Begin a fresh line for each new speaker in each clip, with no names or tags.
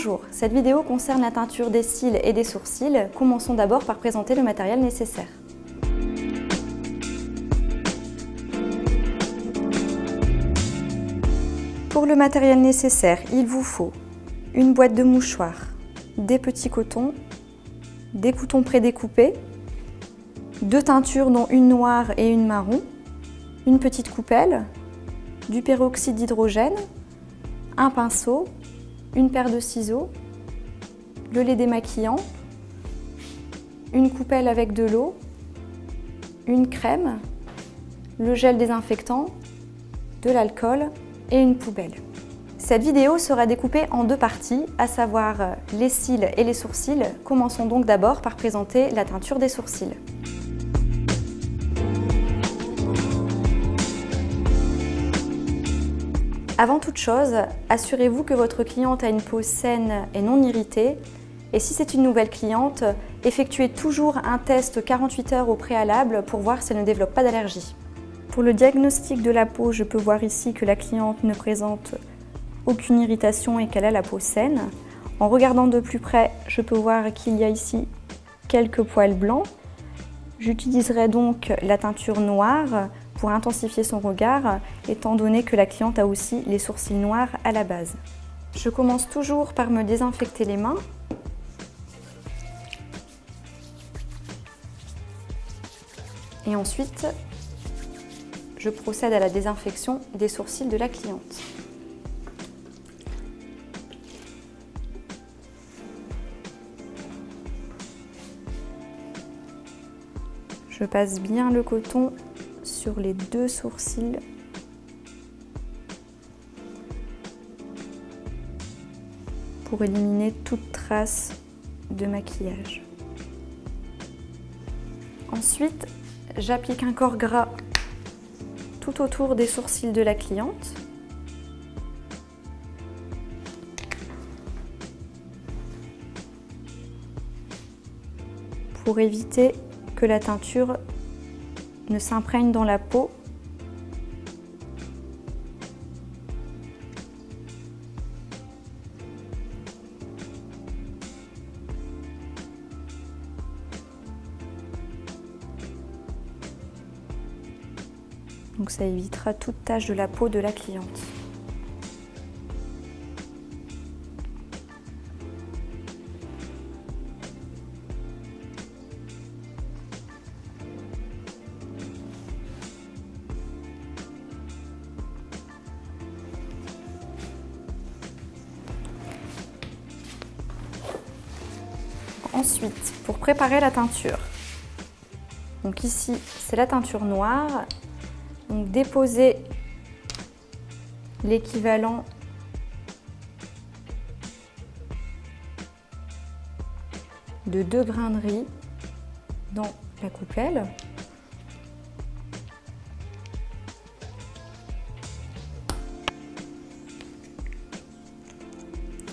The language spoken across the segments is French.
Bonjour, cette vidéo concerne la teinture des cils et des sourcils. Commençons d'abord par présenter le matériel nécessaire. Pour le matériel nécessaire, il vous faut une boîte de mouchoirs, des petits cotons, des boutons prédécoupés, deux teintures dont une noire et une marron, une petite coupelle, du peroxyde d'hydrogène, un pinceau, une paire de ciseaux, le lait démaquillant, une coupelle avec de l'eau, une crème, le gel désinfectant, de l'alcool et une poubelle. Cette vidéo sera découpée en deux parties, à savoir les cils et les sourcils. Commençons donc d'abord par présenter la teinture des sourcils. Avant toute chose, assurez-vous que votre cliente a une peau saine et non irritée. Et si c'est une nouvelle cliente, effectuez toujours un test 48 heures au préalable pour voir si elle ne développe pas d'allergie. Pour le diagnostic de la peau, je peux voir ici que la cliente ne présente aucune irritation et qu'elle a la peau saine. En regardant de plus près, je peux voir qu'il y a ici quelques poils blancs. J'utiliserai donc la teinture noire pour intensifier son regard, étant donné que la cliente a aussi les sourcils noirs à la base. Je commence toujours par me désinfecter les mains. Et ensuite, je procède à la désinfection des sourcils de la cliente. Je passe bien le coton sur les deux sourcils pour éliminer toute trace de maquillage. Ensuite, j'applique un corps gras tout autour des sourcils de la cliente. Pour éviter que la teinture ne s'imprègne dans la peau. Donc ça évitera toute tache de la peau de la cliente. Ensuite, pour préparer la teinture, donc ici c'est la teinture noire, donc déposez l'équivalent de 2 grains de riz dans la coupelle.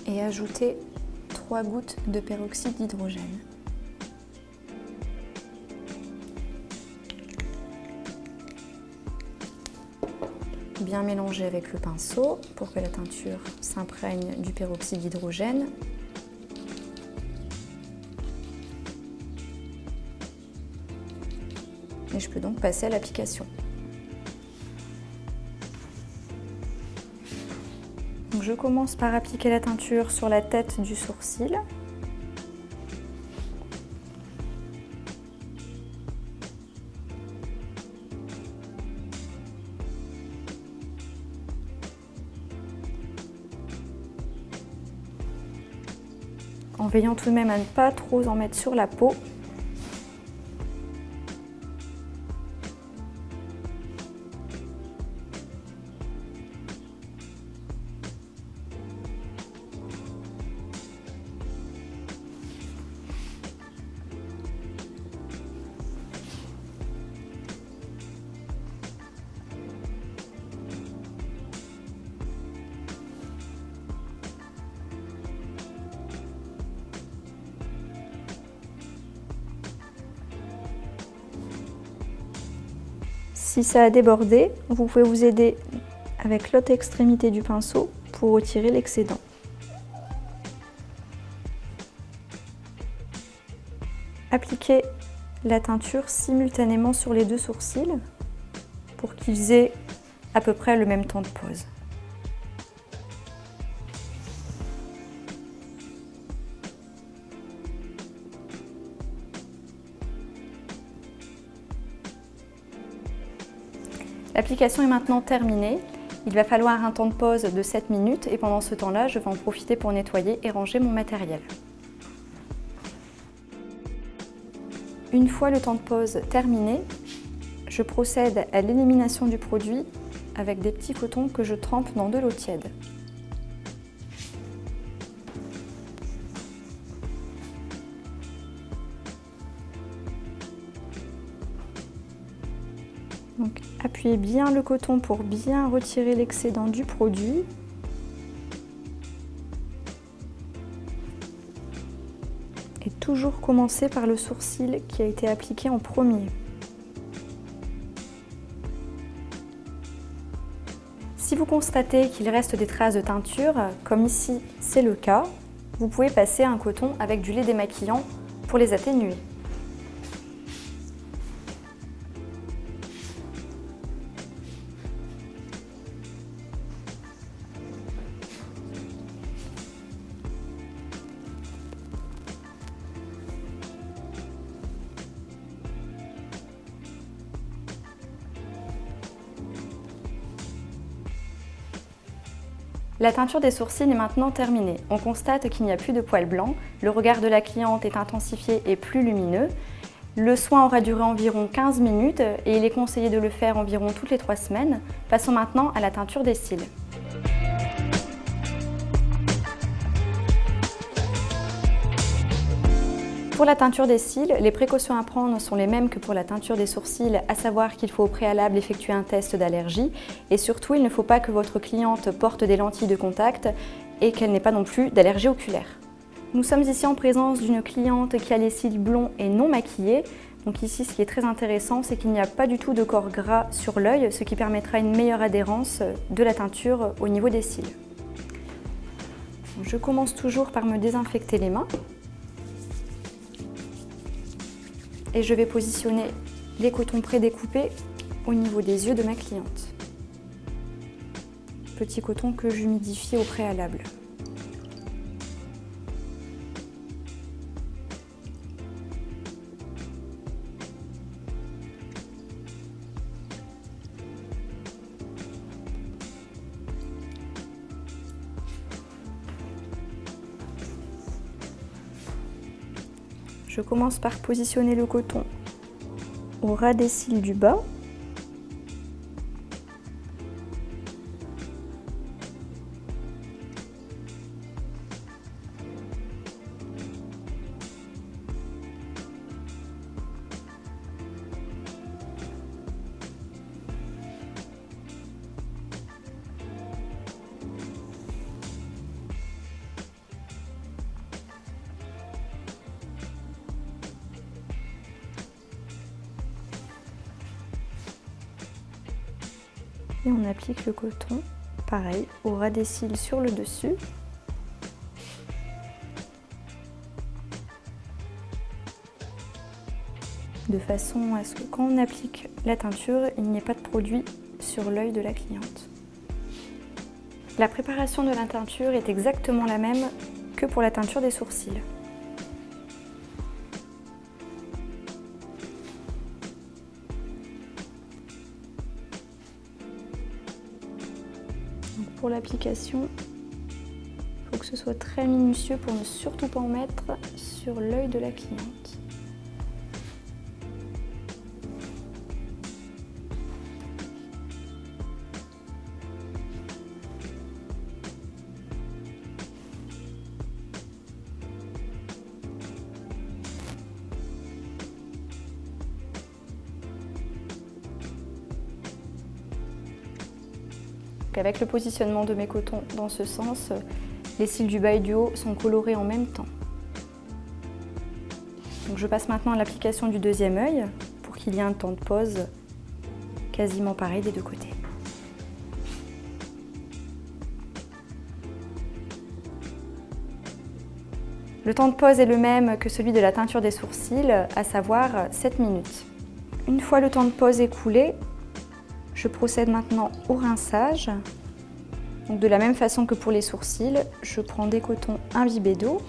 Et ajoutez 3 gouttes de peroxyde d'hydrogène. Bien mélanger avec le pinceau pour que la teinture s'imprègne du peroxyde d'hydrogène. Et je peux donc passer à l'application. Donc je commence par appliquer la teinture sur la tête du sourcil. En veillant tout de même à ne pas trop en mettre sur la peau. Si ça a débordé, vous pouvez vous aider avec l'autre extrémité du pinceau pour retirer l'excédent. appliquer la teinture simultanément sur les deux sourcils pour qu'ils aient à peu près le même temps de pose. L'application est maintenant terminée. Il va falloir un temps de pause de 7 minutes et pendant ce temps-là, je vais en profiter pour nettoyer et ranger mon matériel. Une fois le temps de pause terminé, je procède à l'élimination du produit avec des petits cotons que je trempe dans de l'eau tiède. Donc, appuyez bien le coton pour bien retirer l'excédent du produit. Et toujours commencer par le sourcil qui a été appliqué en premier. Si vous constatez qu'il reste des traces de teinture, comme ici c'est le cas, vous pouvez passer un coton avec du lait démaquillant pour les atténuer. La teinture des sourcils est maintenant terminée. On constate qu'il n'y a plus de poils blancs, le regard de la cliente est intensifié et plus lumineux. Le soin aura duré environ 15 minutes et il est conseillé de le faire environ toutes les 3 semaines. Passons maintenant à la teinture des cils. Pour la teinture des cils, les précautions à prendre sont les mêmes que pour la teinture des sourcils, à savoir qu'il faut au préalable effectuer un test d'allergie et surtout il ne faut pas que votre cliente porte des lentilles de contact et qu'elle n'ait pas non plus d'allergie oculaire. Nous sommes ici en présence d'une cliente qui a les cils blonds et non maquillés. Donc ici, ce qui est très intéressant, c'est qu'il n'y a pas du tout de corps gras sur l'œil, ce qui permettra une meilleure adhérence de la teinture au niveau des cils. Je commence toujours par me désinfecter les mains. Et je vais positionner les cotons prédécoupés au niveau des yeux de ma cliente. Petit coton que j'humidifie au préalable. Je commence par positionner le coton au ras des cils du bas. Et on applique le coton, pareil, au ras des cils sur le dessus. De façon à ce que quand on applique la teinture, il n'y ait pas de produit sur l'œil de la cliente. La préparation de la teinture est exactement la même que pour la teinture des sourcils. Pour l'application, il faut que ce soit très minutieux pour ne surtout pas en mettre sur l'œil de la cliente. Avec le positionnement de mes cotons dans ce sens, les cils du bas et du haut sont colorés en même temps. Donc je passe maintenant à l'application du deuxième œil pour qu'il y ait un temps de pause quasiment pareil des deux côtés. Le temps de pose est le même que celui de la teinture des sourcils, à savoir 7 minutes. Une fois le temps de pose écoulé, je procède maintenant au rinçage. Donc de la même façon que pour les sourcils, je prends des cotons imbibés d'eau.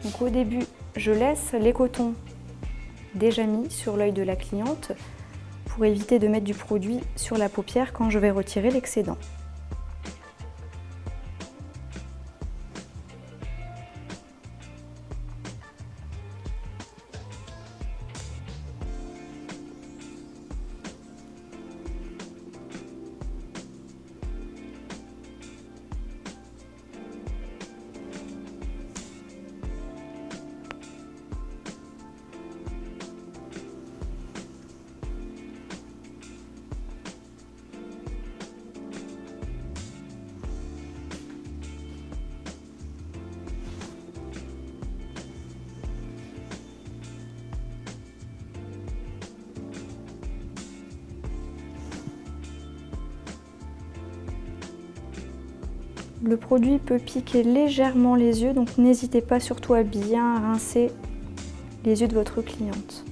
Donc au début, je laisse les cotons déjà mis sur l'œil de la cliente pour éviter de mettre du produit sur la paupière quand je vais retirer l'excédent. Le produit peut piquer légèrement les yeux, donc n'hésitez pas surtout à bien rincer les yeux de votre cliente.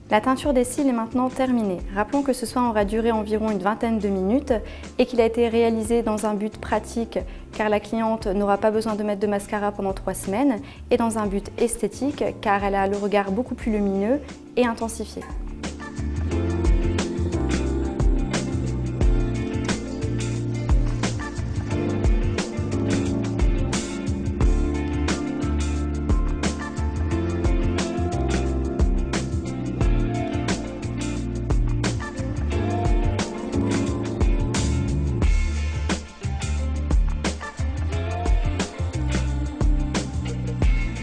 La teinture des cils est maintenant terminée. Rappelons que ce soin aura duré environ une vingtaine de minutes et qu'il a été réalisé dans un but pratique car la cliente n'aura pas besoin de mettre de mascara pendant 3 semaines et dans un but esthétique car elle a le regard beaucoup plus lumineux et intensifié.